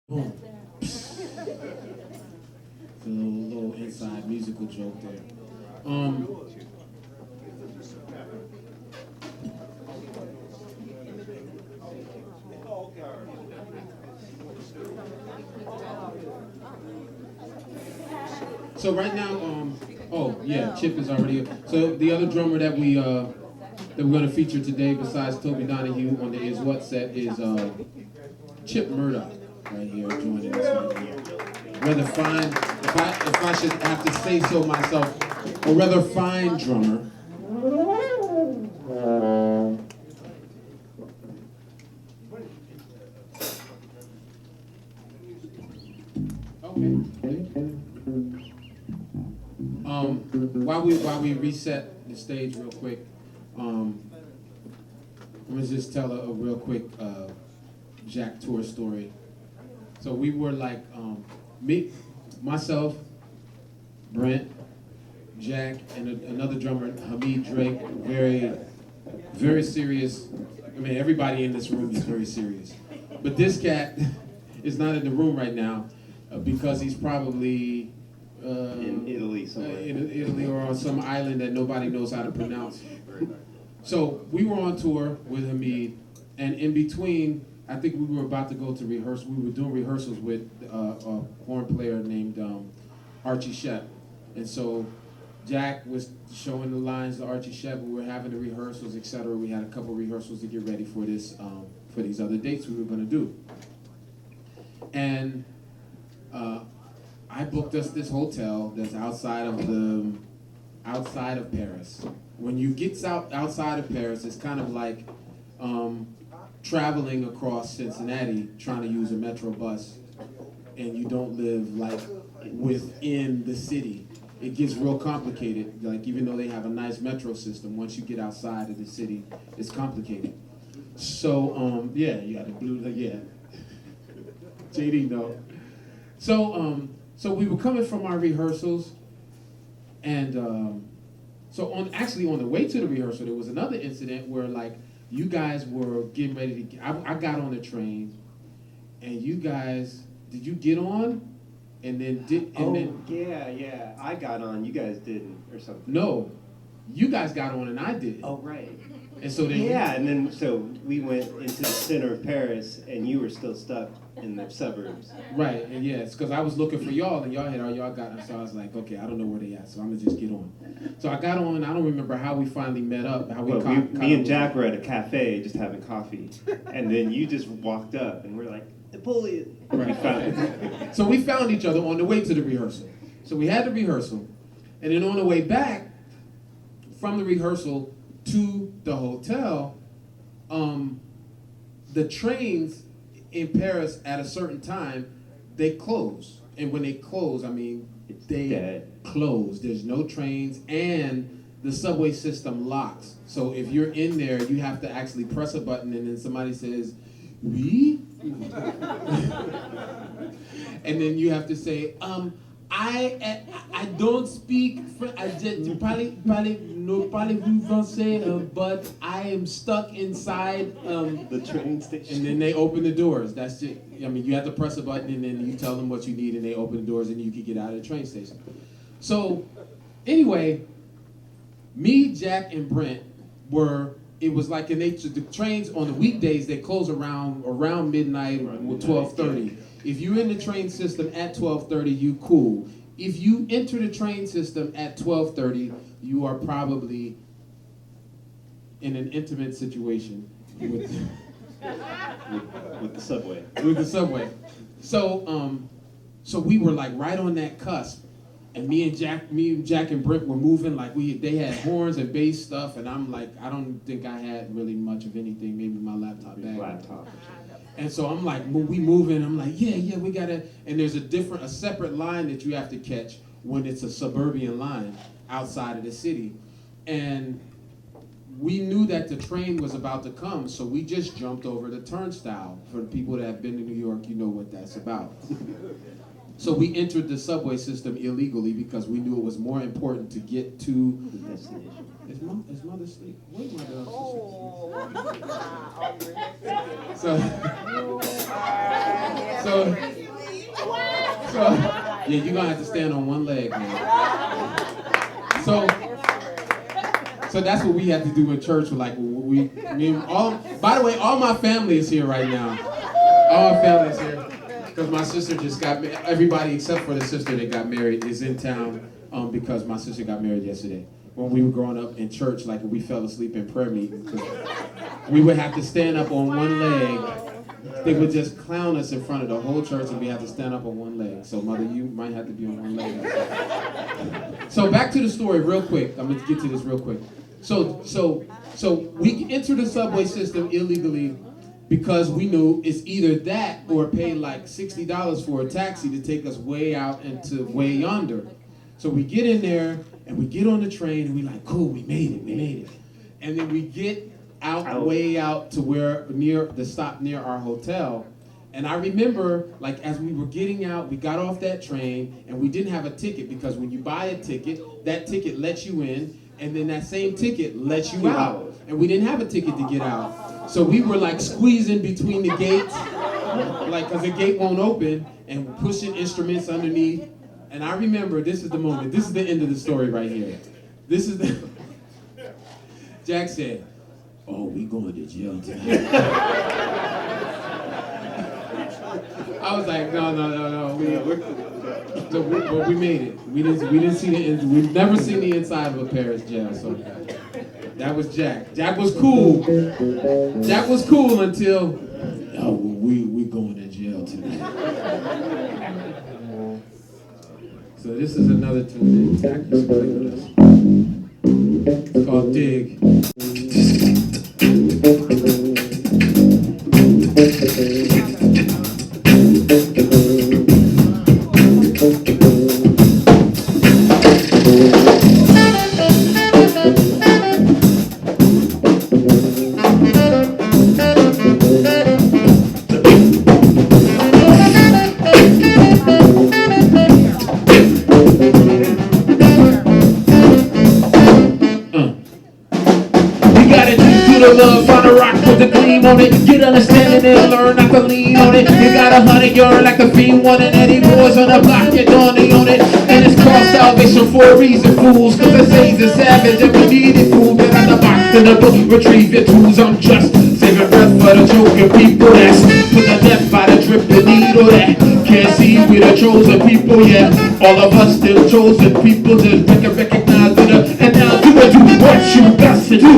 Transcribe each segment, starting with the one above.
Boom. It's a little inside musical joke there. So right now, oh yeah, Chip is already. So the other drummer that we're gonna feature today, besides Toby Donahue on the Is What set, is Chip Murdoch right here joining us right here. Rather fine, if I should have to say so myself, a rather fine drummer. Okay. While we reset the stage real quick, I'm gonna just tell a real quick Jack tour story. So we were like myself, Brent, Jack, and another drummer, Hamid Drake. Very serious. I mean, everybody in this room is very serious, but this cat is not in the room right now because he's probably in Italy somewhere. In Italy or on some island that nobody knows how to pronounce. So we were on tour with Hamid, and in between, I think we were about to go to rehearsal. We were doing rehearsals with a horn player named Archie Shep, and so Jack was showing the lines to Archie Shep. We were having the rehearsals, etc. We had a couple rehearsals to get ready for this, for these other dates we were going to do, and I booked us this hotel that's outside of Paris. When you get outside of Paris, it's kind of like traveling across Cincinnati trying to use a metro bus, and you don't live like within the city. It gets real complicated. Like, even though they have a nice metro system, once you get outside of the city, it's complicated. So yeah, you got the blue. Yeah, JD no. So we were coming from our rehearsals, and so on the way to the rehearsal, there was another incident where, like, you guys were getting ready to. I got on the train, and you guys, did you get on? And then Yeah, I got on. You guys didn't, or something. No, you guys got on and I did. Oh, right. And so then and then so we went into the center of Paris, and you were still stuck in the suburbs. Right, and yeah, it's because I was looking for y'all, and y'all got. So I was like, okay, I don't know where they at, so I'm gonna just get on. So I got on. I don't remember how we finally met up. Me and Jack were at a cafe just having coffee, and then you just walked up, and we're like, Napoleon. Right. So we found each other on the way to the rehearsal. So we had the rehearsal, and then on the way back from the rehearsal to the hotel, the trains in Paris at a certain time, they close. And when they close, I mean, they close. There's no trains, and the subway system locks. So if you're in there, you have to actually press a button, and then somebody says, "Oui?" And then you have to say, I don't speak French. I just parlez-vous français, but I am stuck inside the train station. And then they open the doors. That's it. I mean, you have to press a button, and then you tell them what you need, and they open the doors, and you can get out of the train station. So, anyway, me, Jack, and Brent were. It was like the trains on the weekdays, they close around midnight or 12:30. If you're in the train system at 12:30, you cool. If you enter the train system at 12:30, you are probably in an intimate situation with the subway. With the subway. So we were like right on that cusp. And me and Jack and Brent were moving like they had horns and bass stuff, and I'm like, I don't think I had really much of anything, maybe my laptop bag. And so I'm like, we moving, I'm like, yeah, we gotta, and there's a separate line that you have to catch when it's a suburban line outside of the city. And we knew that the train was about to come, so we just jumped over the turnstile. For the people that have been to New York, you know what that's about. So we entered the subway system illegally because we knew it was more important to get to the destination. Is mother asleep? Where's my dog? Oh. So Yeah, you're gonna have to stand on one leg, man. So that's what we have to do in church. Like by the way, all my family is here right now. All my family is here because my sister just got. Everybody except for the sister that got married is in town because my sister got married yesterday. When we were growing up in church, like we fell asleep in prayer meeting, we would have to stand up on one leg. They would just clown us in front of the whole church, and we had to stand up on one leg. So, mother, you might have to be on one leg. So back to the story, real quick. I'm gonna get to this real quick. So we entered the subway system illegally because we knew it's either that or pay like $60 for a taxi to take us way out into way yonder. So we get in there and we get on the train and we like, cool, we made it. And then we get way out to where near the stop near our hotel. And I remember, like, as we were getting out, we got off that train and we didn't have a ticket because when you buy a ticket, that ticket lets you in, and then that same ticket lets you out. And we didn't have a ticket to get out. So we were like squeezing between the gates, like, because the gate won't open, and pushing instruments underneath. And I remember, this is the moment, this is the end of the story right here. This is the, Jack said, oh, we going to jail tonight. I was like, no. We made it. We didn't see the end. We've never seen the inside of a Paris jail. So that was Jack. Jack was cool. Jack was cool until, oh, we going to jail tonight. So this is another tune that Jack used to play with us. It's called Dig. Love, find a rock with the gleam on it. Get understanding and learn not to lean on it. You got 100 yard like the fiend wanting Eddie boys on the block, get on it. And it's called salvation for a reason, fools. Cause the saints are savage and we need it, fool. Get out the box in the book, retrieve your tools. I'm just saving breath for the choking people that's put the death by the dripping needle that can't see we the chosen people, yeah. All of us still chosen people, just recognize it up. And now do what you got to do.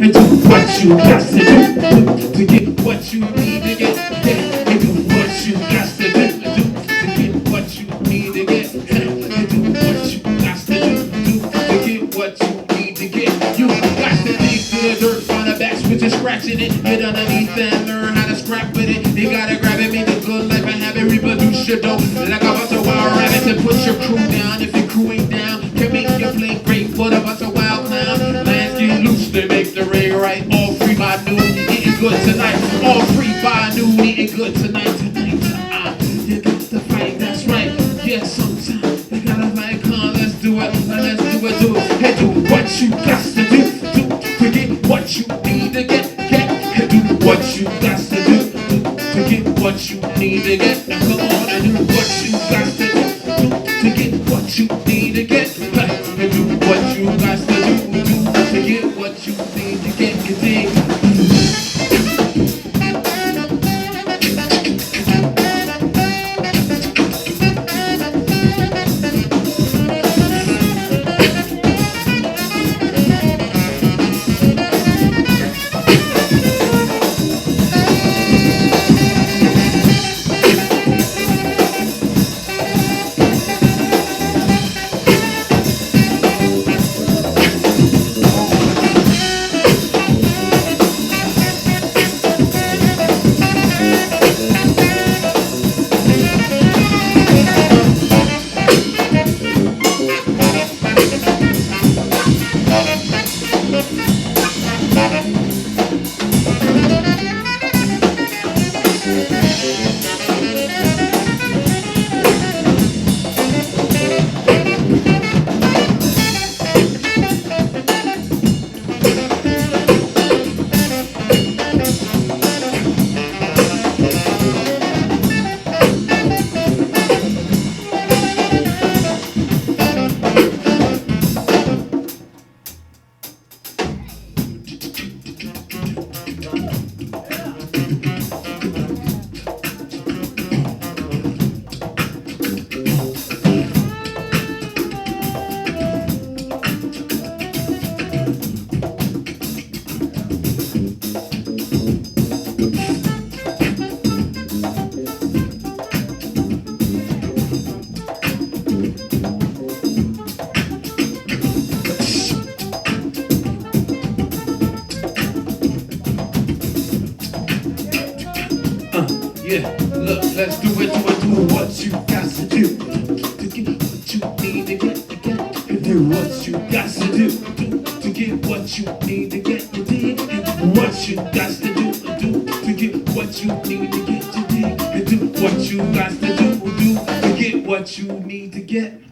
And do what you got to do to get what you need to get. And do what you got to do to get what you need to get. And do what you got to do to get what you need to get. You got to dig through the dirt, find a back switch and scratching it. Get underneath and learn how to scrap with it. You gotta grab it, make a good life and have it reproduce your dough. Like a bunch of wild rabbits and put your crew down. If your crew ain't down, can make your play great. What a bunch of wild clowns. Lands get loose, they make the ray right. All free by noon, eating good tonight. All free by noon, eating good tonight. You got to fight, that's right. Yeah, sometimes you gotta fight, come on, let's do it. Let's do it. Hey, do what you got to do to get what you need to get. Hey, do what you got to do to get what you need to get. Now come on and do what you got to do to get what you need to get. Hey, do what you got to do to get what you need to get. You dig? Yeah, look, let's do it, do what you got to do to get what you need to get, and do what you got to do to get what you need to get, you dig, and do what you got to do to get what you need to get, you dig, and do what you got to do to get what you need to get.